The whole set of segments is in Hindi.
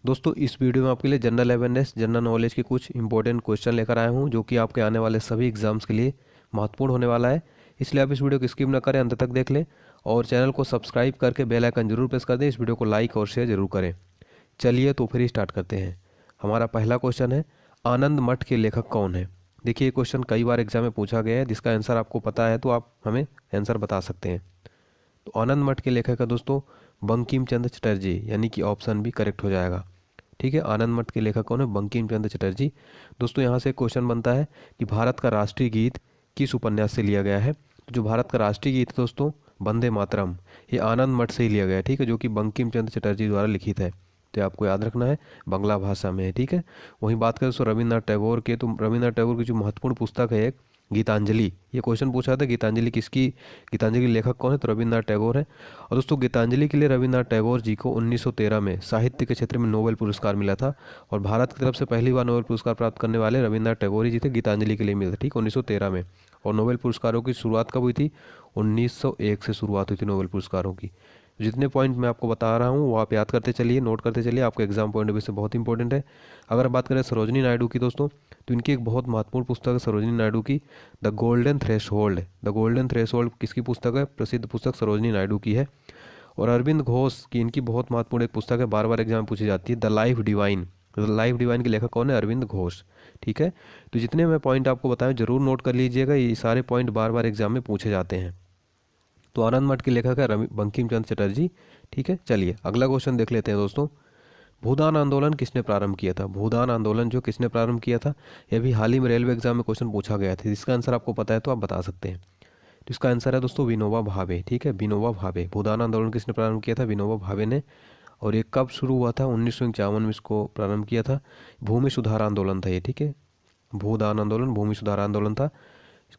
दोस्तों इस वीडियो में आपके लिए जनरल अवेयरनेस जनरल नॉलेज के कुछ इंपॉर्टेंट क्वेश्चन लेकर आया हूं जो कि आपके आने वाले सभी एग्जाम्स के लिए महत्वपूर्ण होने वाला है। इसलिए आप इस वीडियो को स्किप ना करें, अंत तक देख लें और चैनल को सब्सक्राइब करके बेल आइकन जरूर प्रेस कर दें। इस वीडियो को लाइक और शेयर जरूर करें। चलिए तो फिर स्टार्ट करते हैं। हमारा पहला क्वेश्चन है, आनंद मठ के लेखक कौन है। देखिए ये क्वेश्चन कई बार एग्जाम में पूछा गया है, जिसका आंसर आपको पता है तो आप हमें आंसर बता सकते हैं। तो आनंद मठ के लेखक है दोस्तों बंकिम चंद्र चटर्जी, यानी कि ऑप्शन भी करेक्ट हो जाएगा। ठीक है, आनंद मठ के लेखक कौन है? बंकिम चंद्र चटर्जी। दोस्तों यहाँ से क्वेश्चन बनता है कि भारत का राष्ट्रीय गीत किस उपन्यास से लिया गया है। तो जो भारत का राष्ट्रीय गीत है दोस्तों वंदे मातरम, ये आनंद मठ से ही लिया गया है। ठीक है, जो कि बंकिम चंद्र चटर्जी द्वारा लिखित है। तो आपको याद रखना है बांग्ला भाषा में है। ठीक है, वहीं बात करें दोस्तों रविन्द्रनाथ टैगोर के, तो रविन्द्रनाथ टैगोर की जो महत्वपूर्ण पुस्तक है एक गीतांजलि, ये क्वेश्चन पूछा था गीतांजलि किसकी, गीतांजलि के लेखक कौन है? तो रविन्द्रनाथ टैगोर है। और दोस्तों गीतांजलि के लिए रविन्द्रनाथ टैगोर जी को 1913 में साहित्य के क्षेत्र में नोबेल पुरस्कार मिला था। और भारत की तरफ से पहली बार नोबेल पुरस्कार प्राप्त करने वाले रविन्द्रनाथ टैगोर ही जी थे। गीतांजलि के लिए मिला था, ठीक, 1913 में। और नोबेल पुरस्कारों की शुरुआत कब हुई थी? 1901 से शुरुआत हुई थी नोबेल पुरस्कारों की। जितने पॉइंट मैं आपको बता रहा हूँ वो आप याद करते चलिए, नोट करते चलिए, आपके एग्जाम पॉइंट ऑफ व्यू से बहुत इंपॉर्टेंट है। अगर बात करें सरोजिनी नायडू की दोस्तों, तो इनकी एक बहुत महत्वपूर्ण पुस्तक है सरोजिनी नायडू की, the golden threshold. The golden threshold किसकी पुस्तक है? प्रसिद्ध पुस्तक सरोजिनी नायडू की है। और अरविंद घोष की इनकी बहुत महत्वपूर्ण एक पुस्तक है, बार बार एग्जाम में पूछी जाती है, the life divine. The life divine के लेखक कौन है? अरविंद घोष। ठीक है, तो जितने मैं पॉइंट आपको बताएं जरूर नोट कर लीजिएगा, ये सारे पॉइंट बार बार एग्जाम में पूछे जाते हैं। तो आनंद मठ के लेखक है बंकिम चंद्र चटर्जी। ठीक है, चलिए अगला क्वेश्चन देख लेते हैं दोस्तों। भूदान आंदोलन किसने प्रारंभ किया था? भूदान आंदोलन जो किसने प्रारंभ किया था, यह भी हाल ही में रेलवे एग्जाम में क्वेश्चन पूछा गया था। जिसका आंसर आपको पता है तो आप बता सकते हैं। तो इसका आंसर है दोस्तों विनोबा भावे। ठीक है, विनोबा भावे। भूदान आंदोलन किसने प्रारंभ किया था? विनोबा भावे ने। और ये कब शुरू हुआ था? 1951 में इसको प्रारंभ किया था। भूमि सुधार आंदोलन था ये। ठीक है, भूदान आंदोलन भूमि सुधार आंदोलन था।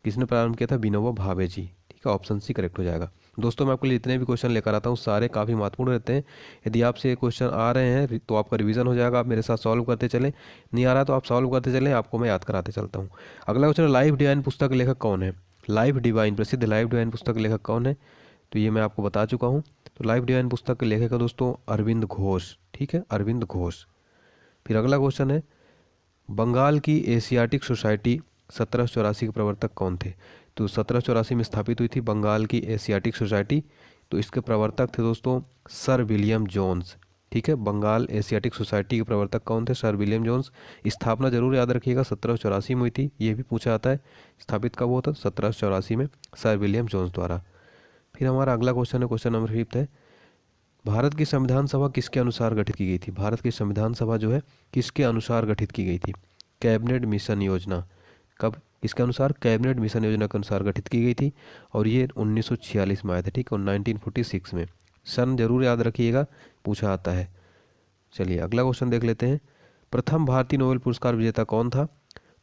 किसने प्रारंभ किया था? विनोबा भावे जी। ठीक है, ऑप्शन सी करेक्ट हो जाएगा। दोस्तों मैं आपके लिए जितने भी क्वेश्चन लेकर आता हूँ सारे काफ़ी महत्वपूर्ण रहते हैं। यदि आपसे ये क्वेश्चन आ रहे हैं तो आपका रिवीजन हो जाएगा, आप मेरे साथ सॉल्व करते चलें। नहीं आ रहा तो आप सॉल्व करते चलें, आपको मैं याद कराते चलता हूँ। अगला क्वेश्चन, लाइफ डिवाइन पुस्तक के लेखक कौन है? लाइफ डिवाइन, प्रसिद्ध लाइफ डिवाइन पुस्तक के लेखक कौन है? तो ये मैं आपको बता चुका हूँ। तो लाइफ डिवाइन पुस्तक के लेखक है दोस्तों अरविंद घोष। ठीक है, अरविंद घोष। फिर अगला क्वेश्चन है, बंगाल की एशियाटिक सोसाइटी 1784 के प्रवर्तक कौन थे? तो 1784 में स्थापित हुई थी बंगाल की एशियाटिक सोसाइटी। तो इसके प्रवर्तक थे दोस्तों सर विलियम जोन्स। ठीक है, बंगाल एशियाटिक सोसाइटी के प्रवर्तक कौन थे? Sir William Jones. स्थापना जरूर याद रखिएगा 1784 में हुई थी, ये भी पूछा जाता है स्थापित कब हुआ था? 1784 में सर विलियम जोन्स द्वारा। फिर हमारा अगला क्वेश्चन है, क्वेश्चन नंबर 5 है, भारत की संविधान सभा किसके अनुसार गठित की गई थी? भारत की संविधान सभा जो है किसके अनुसार गठित की गई थी? कैबिनेट मिशन योजना। कब, किसके अनुसार? कैबिनेट मिशन योजना के अनुसार गठित की गई थी। और ये 1946 में आए थे। ठीक है, और 1946 में। सन जरूर याद रखिएगा, पूछा आता है। चलिए अगला क्वेश्चन देख लेते हैं, प्रथम भारतीय नोबेल पुरस्कार विजेता कौन था?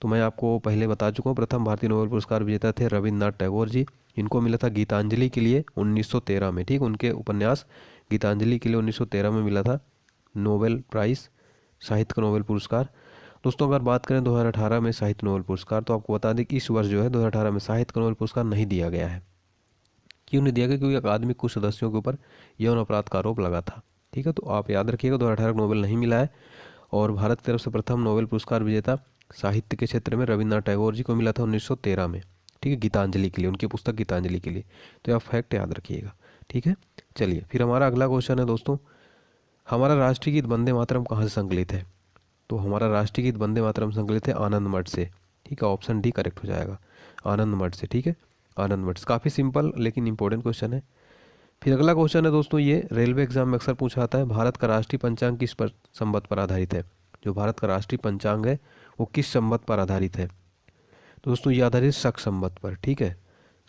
तो मैं आपको पहले बता चुका हूँ, प्रथम भारतीय नोबेल पुरस्कार विजेता थे रविन्द्रनाथ टैगोर जी। इनको मिला था गीतांजलि के लिए 1913 में। ठीक, उनके उपन्यास गीतांजलि के लिए 1913 में मिला था नोबेल प्राइज़, साहित्य का नोबेल पुरस्कार। दोस्तों अगर बात करें 2018 में साहित्य नोबेल पुरस्कार, तो आपको बता दें कि इस वर्ष जो है 2018 में साहित्य का नोबेल पुरस्कार नहीं दिया गया है। क्यों नहीं दिया गया? क्योंकि अकादमी कुछ सदस्यों के ऊपर यौन अपराध का आरोप लगा था। ठीक है, तो आप याद रखिएगा 2018 को नोबेल नहीं मिला है। और भारत की तरफ से प्रथम नोबेल पुरस्कार विजेता साहित्य के क्षेत्र में रविन्द्रनाथ टैगोर जी को मिला था 1913 में। ठीक है, गीतांजलि के लिए, उनकी पुस्तक गीतांजलि के लिए। तो आप फैक्ट याद रखिएगा। ठीक है, चलिए फिर हमारा अगला क्वेश्चन है दोस्तों, हमारा राष्ट्रीय गीत वंदे मातरम कहाँ से संकलित है? तो हमारा राष्ट्रीय गीत वंदे मातरम संकलित है आनंद मठ से। ठीक है, ऑप्शन डी करेक्ट हो जाएगा, आनंद मठ से। ठीक है, आनंद मठ से। काफ़ी सिंपल लेकिन इंपॉर्टेंट क्वेश्चन है। फिर अगला क्वेश्चन है दोस्तों, ये रेलवे एग्जाम में अक्सर पूछा आता है, भारत का राष्ट्रीय पंचांग किस पर संवत पर आधारित है? जो भारत का राष्ट्रीय पंचांग है वो किस संवत पर आधारित है? तो दोस्तों ये आधारित शक संवत पर। ठीक है,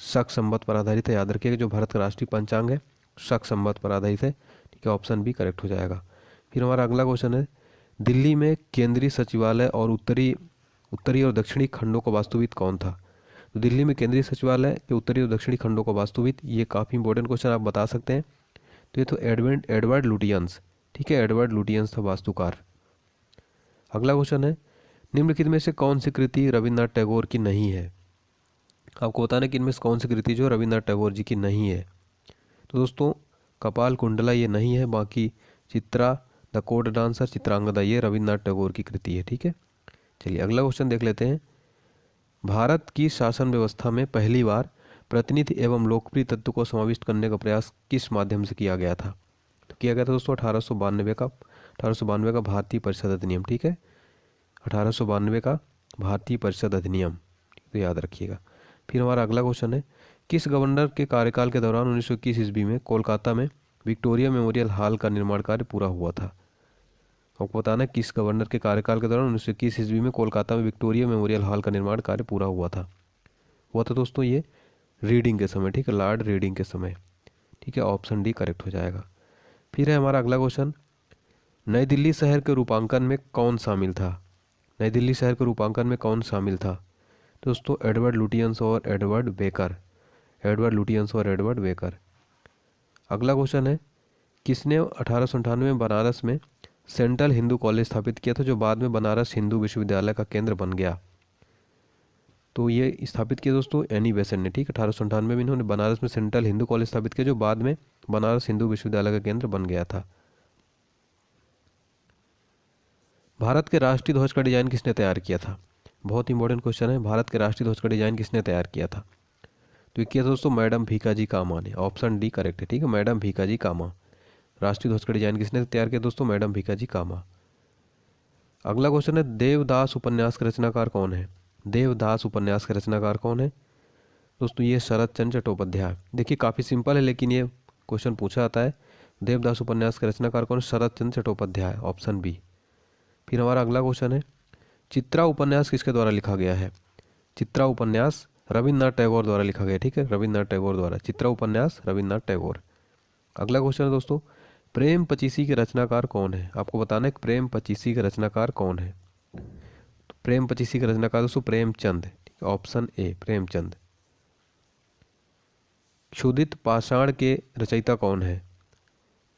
शक संवत पर आधारित है, याद रखिएगा। जो भारत का राष्ट्रीय पंचांग है शक संवत पर आधारित है। ठीक है, ऑप्शन बी करेक्ट हो जाएगा। फिर हमारा अगला क्वेश्चन है, दिल्ली में केंद्रीय सचिवालय और उत्तरी उत्तरी और दक्षिणी खंडों का वास्तुविद कौन था? तो दिल्ली में केंद्रीय सचिवालय के उत्तरी और दक्षिणी खंडों का वास्तुविद, ये काफ़ी इंपॉर्टेंट क्वेश्चन, आप बता सकते हैं। तो ये तो एडवर्ड लुटियंस। ठीक है, एडवर्ड लुटियंस था वास्तुकार। अगला क्वेश्चन है, निम्नलिखित में से कौन सी कृति रविन्द्रनाथ टैगोर की नहीं है? आपको बताना कि इनमें से कौन सी कृति जो रविन्द्रनाथ टैगोर जी की नहीं है। तो दोस्तों कपाल कुंडला ये नहीं है, बाकी Chitra, the court dancer, Chitrangada, ये रविन्द्रनाथ टैगोर की कृति है। ठीक है, चलिए अगला क्वेश्चन देख लेते हैं। भारत की शासन व्यवस्था में पहली बार प्रतिनिधि एवं लोकप्रिय तत्व को समाविष्ट करने का प्रयास किस माध्यम से किया गया था? तो किया गया था दोस्तों 1892 का भारतीय परिषद अधिनियम। ठीक है, 1892 का भारतीय परिषद अधिनियम, तो याद रखिएगा। फिर हमारा अगला क्वेश्चन है, किस गवर्नर के कार्यकाल के दौरान 1921 ईस्वी में कोलकाता में विक्टोरिया मेमोरियल हॉल का निर्माण कार्य पूरा हुआ था? आपको बताना है किस गवर्नर के कार्यकाल के दौरान 1921 ईस्वी में कोलकाता में विक्टोरिया मेमोरियल हॉल का निर्माण कार्य पूरा हुआ था? हुआ था दोस्तों ये रीडिंग के समय। ठीक है, लॉर्ड रीडिंग के समय। ठीक है, ऑप्शन डी करेक्ट हो जाएगा। फिर है हमारा अगला क्वेश्चन, नई दिल्ली शहर के रूपांकन में कौन शामिल था? नई दिल्ली शहर के रूपांकन में कौन शामिल था? दोस्तों एडवर्ड लुटियंस और एडवर्ड बेकर। एडवर्ड लुटियंस और एडवर्ड बेकर। अगला क्वेश्चन है, किसने 1898 में बनारस में सेंट्रल हिंदू कॉलेज स्थापित किया था, जो बाद में बनारस हिंदू विश्वविद्यालय का केंद्र बन गया? तो ये स्थापित किया दोस्तों एनी बेसेंट ने। ठीक है, 1898 में इन्होंने बनारस में सेंट्रल हिंदू कॉलेज स्थापित किया, जो बाद में बनारस हिंदू विश्वविद्यालय का केंद्र बन गया था। भारत के राष्ट्रीय ध्वज का डिजाइन किसने तैयार किया था? बहुत इंपॉर्टेंट क्वेश्चन है, भारत के राष्ट्रीय ध्वज का डिजाइन किसने तैयार किया था? तो ये किया था दोस्तों मैडम भीकाजी कामा ने। ऑप्शन डी करेक्ट है। ठीक है, मैडम भीकाजी कामा। राष्ट्रीय ध्वज का डिजाइन किसने तैयार किया दोस्तों? मैडम भीकाजी कामा। अगला क्वेश्चन है, देवदास उपन्यास के रचनाकार कौन है? देवदास उपन्यास के रचनाकार कौन है दोस्तों? ये शरद चंद्र चट्टोपाध्याय। देखिए काफ़ी सिंपल है, लेकिन ये क्वेश्चन पूछा जाता है। देवदास उपन्यास के रचनाकार कौन है? शरद चंद्र चट्टोपाध्याय, ऑप्शन बी। फिर हमारा अगला क्वेश्चन है, चित्रा उपन्यास किसके द्वारा लिखा गया है? चित्रा उपन्यास रविन्द्रनाथ टैगोर द्वारा लिखा गया। ठीक है, रविन्द्रनाथ टैगोर द्वारा चित्रा उपन्यास रविन्द्रनाथ टैगोर। अगला क्वेश्चन है दोस्तों, प्रेम पचीसी के रचनाकार कौन है? आपको बताना है प्रेम पचीसी के रचनाकार कौन है। तो प्रेम पचीसी के रचनाकार दोस्तों प्रेमचंद। ठीक है, ऑप्शन ए प्रेमचंद। क्षुधित पाषाण के रचयिता कौन है?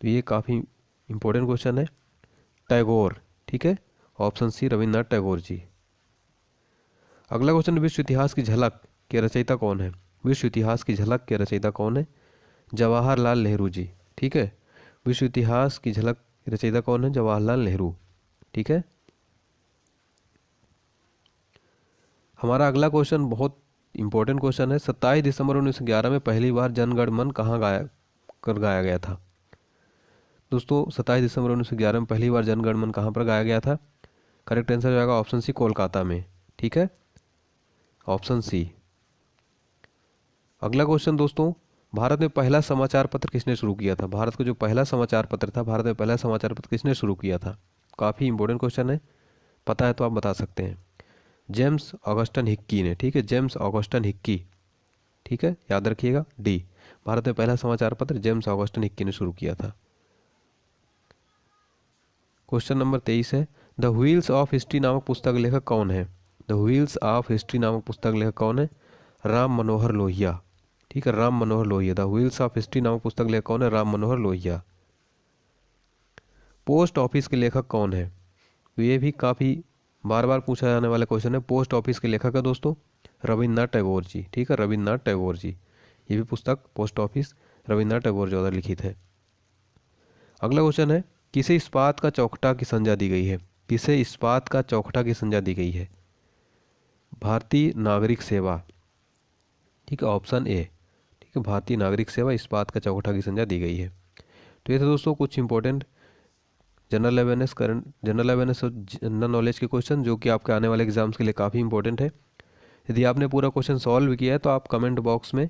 तो ये काफ़ी इंपॉर्टेंट क्वेश्चन है, टैगोर। ठीक है, ऑप्शन सी रविन्द्रनाथ टैगोर जी। अगला क्वेश्चन, विश्व इतिहास की झलक के रचयिता कौन है? विश्व इतिहास की झलक के रचयिता कौन है? जवाहरलाल नेहरू जी। ठीक है, विश्व इतिहास की झलक रचयिता कौन है? जवाहरलाल नेहरू। ठीक है, हमारा अगला क्वेश्चन बहुत इंपॉर्टेंट क्वेश्चन है, 27 दिसंबर 1911 में पहली बार जनगण मन कहाँ गाया गया था? दोस्तों 27 दिसंबर 1911 में पहली बार जनगण मन कहाँ पर गाया गया था? करेक्ट आंसर हो जाएगा ऑप्शन सी कोलकाता में। ठीक है, ऑप्शन सी। अगला क्वेश्चन दोस्तों, भारत में पहला समाचार पत्र किसने शुरू किया था? भारत का जो पहला समाचार पत्र था, भारत में पहला समाचार पत्र किसने शुरू किया था? काफ़ी इंपॉर्टेंट क्वेश्चन है, पता है तो आप बता सकते हैं। जेम्स ऑगस्टन हिक्की ने। ठीक है, जेम्स ऑगस्टन हिक्की। ठीक है, याद रखिएगा डी। भारत में पहला समाचार पत्र जेम्स ऑगस्टन हिक्की ने शुरू किया था। क्वेश्चन नंबर 23 है, द व्हील्स ऑफ हिस्ट्री नामक पुस्तक लेखक कौन है? द व्हील्स ऑफ हिस्ट्री नामक पुस्तक लेखक कौन है? राम मनोहर लोहिया। ठीक है, Ram Manohar Lohia. The wheels of history नामक पुस्तक लेखक कौन है? राम मनोहर लोहिया। पोस्ट ऑफिस के लेखक कौन है? तो ये भी काफ़ी बार बार पूछा जाने वाला क्वेश्चन है। पोस्ट ऑफिस के लेखक है दोस्तों रविन्द्रनाथ टैगोर जी। ठीक है, रविन्द्रनाथ टैगोर जी। ये भी पुस्तक पोस्ट ऑफिस रविन्द्रनाथ टैगोर द्वारा लिखित है। अगला क्वेश्चन है, किसे इस्पात का चौखटा की संज्ञा दी गई है? किसे इस्पात का चौखटा की संज्ञा दी गई है? भारतीय नागरिक सेवा। ठीक है, ऑप्शन ए। ठीक है, भारतीय नागरिक सेवा इस्पात का चौखटा की संज्ञा दी गई है। तो ये थे दोस्तों कुछ important general awareness, current general awareness और जनरल नॉलेज के क्वेश्चन, जो कि आपके आने वाले एग्जाम्स के लिए काफ़ी इंपॉर्टेंट है। यदि आपने पूरा क्वेश्चन सॉल्व किया है तो आप कमेंट बॉक्स में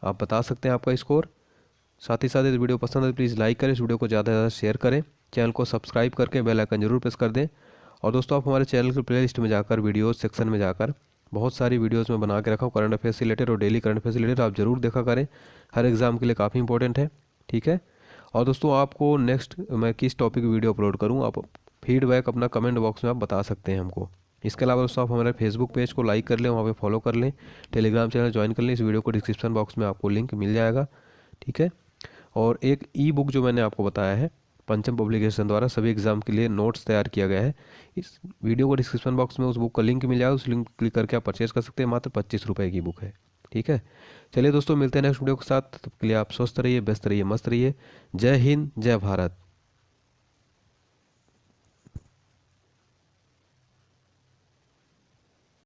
आप बता सकते हैं आपका स्कोर। साथ ही साथ यदि वीडियो पसंद है तो प्लीज़ लाइक करें, इस वीडियो को ज़्यादा से ज़्यादा शेयर करें, चैनल को सब्सक्राइब करके बेल आइकन जरूर प्रेस कर दें। और दोस्तों आप हमारे चैनल के प्लेलिस्ट में जाकर वीडियोज़ सेक्शन में जाकर बहुत सारी वीडियोज़ में बना के रखा हूँ करंट अफेयर से रिलेटेड और डेली करंट अफेयर से रिलेटेड, आप जरूर देखा करें, हर एग्ज़ाम के लिए काफ़ी इंपॉर्टेंट है। ठीक है, और दोस्तों आपको नेक्स्ट मैं किस टॉपिक की वीडियो अपलोड करूँ, आप फीडबैक अपना कमेंट बॉक्स में आप बता सकते हैं हमको। इसके अलावा दोस्तों आप हमारे फेसबुक पेज को लाइक कर लें, वहाँ पे फॉलो कर लें, टेलीग्राम चैनल ज्वाइन कर लें, इस वीडियो को डिस्क्रिप्शन बॉक्स में आपको लिंक मिल जाएगा। ठीक है, और एक ई बुक जो मैंने आपको बताया है पंचम पब्लिकेशन द्वारा सभी एग्जाम के लिए नोट्स तैयार किया गया है, इस वीडियो को डिस्क्रिप्शन बॉक्स में उस बुक का लिंक मिल जाएगा, उस लिंक क्लिक करके आप परचेज कर सकते हैं। मात्र 25 रुपये की बुक है। ठीक है, चलिए दोस्तों मिलते हैं नेक्स्ट वीडियो के साथ, तब के लिए आप स्वस्थ रहिए, व्यस्त रहिए, मस्त रहिए। जय हिंद, जय भारत।